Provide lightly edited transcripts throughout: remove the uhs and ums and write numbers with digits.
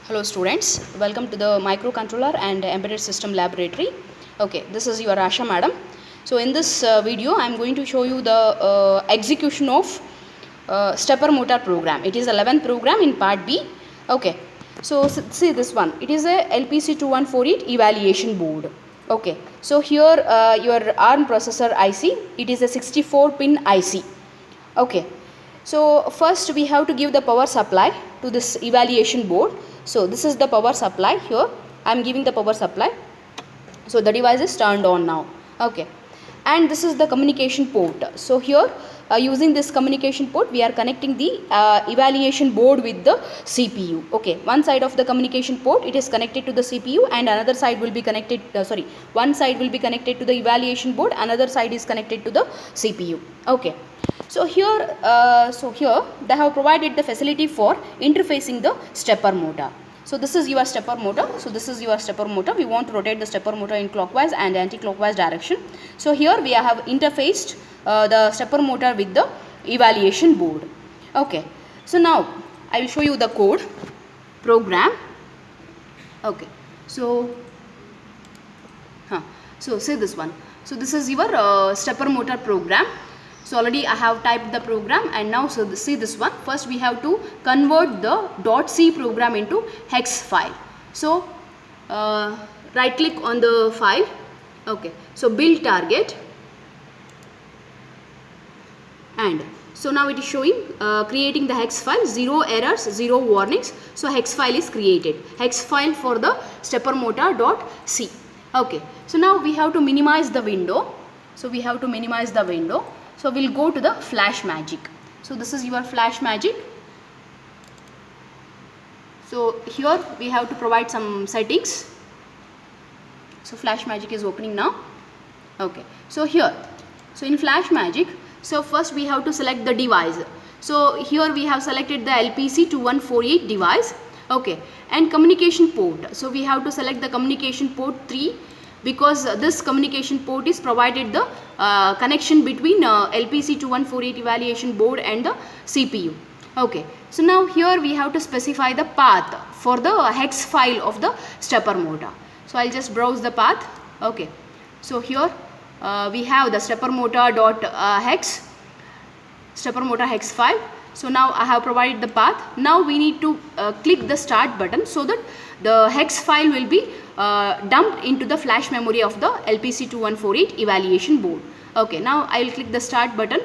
Hello students, welcome to the microcontroller and embedded system laboratory. Okay, this is your Asha madam. So in this video I am going to show you the execution of stepper motor program. It is 11th program in part B. Okay, so see this one, it is a LPC2148 evaluation board. Okay, so here your ARM processor IC, it is a 64 pin IC. Okay, so first we have to give the power supply to this evaluation board. So this is the power supply. Here I am giving the power supply. So the device is turned on now. Okay, and this is the communication port. So here using this communication port we are connecting the evaluation board with the CPU. Okay, one side of the communication port it is connected to the CPU and another side will be connected one side will be connected to the evaluation board, another side is connected to the CPU. Okay, so here they have provided the facility for interfacing the stepper motor. So this is your stepper motor. So this is your stepper motor. We want to rotate the stepper motor in clockwise and anti-clockwise direction. So here we have interfaced the stepper motor with the evaluation board. Okay. So now I will show you the code program. Okay. So see this one. So this is your stepper motor program. So already I have typed the program, and now see this one. First we have to convert the .c program into hex file. So right click on the file. Okay, so build target, and so now it is showing creating the hex file, 0 errors, 0 warnings. So hex file is created, hex file for the stepper motor.c. Okay, so now we have to minimize the window. So we have to minimize the window. So we'll go to the Flash Magic. So this is your Flash Magic. So here we have to provide some settings. So Flash Magic is opening now. Okay, so here, so in Flash Magic, so first we have to select the device. So here we have selected the LPC2148 device. Okay, and communication port. So we have to select the communication port 3, because this communication port is provided the connection between LPC2148 evaluation board and the CPU. Okay, so now here we have to specify the path for the hex file of the stepper motor. So I'll just browse the path. Okay, so here we have the stepper motor.hex, stepper motor hex file. So now I have provided the path. Now we need to click the start button so that the hex file will be dumped into the flash memory of the LPC2148 evaluation board. Okay, now I will click the start button.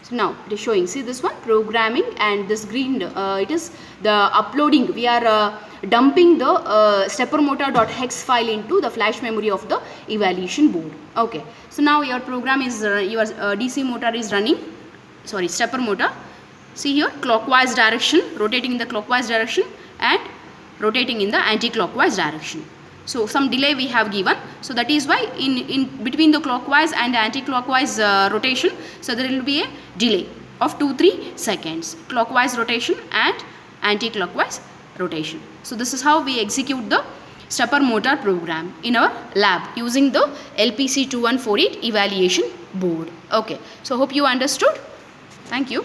So now it is showing, see this one, programming, and this green it is the uploading. We are dumping the stepper motor.hex file into the flash memory of the evaluation board. Okay, so now your program is your DC motor is running, stepper motor. See here, clockwise direction, rotating in the clockwise direction and rotating in the anti-clockwise direction. So some delay we have given, so that is why in between the clockwise and anti-clockwise rotation, so there will be a delay of 2-3 seconds, clockwise rotation and anti-clockwise rotation. So this is how we execute the stepper motor program in our lab using the LPC2148 evaluation board. Okay, so hope you understood. Thank you.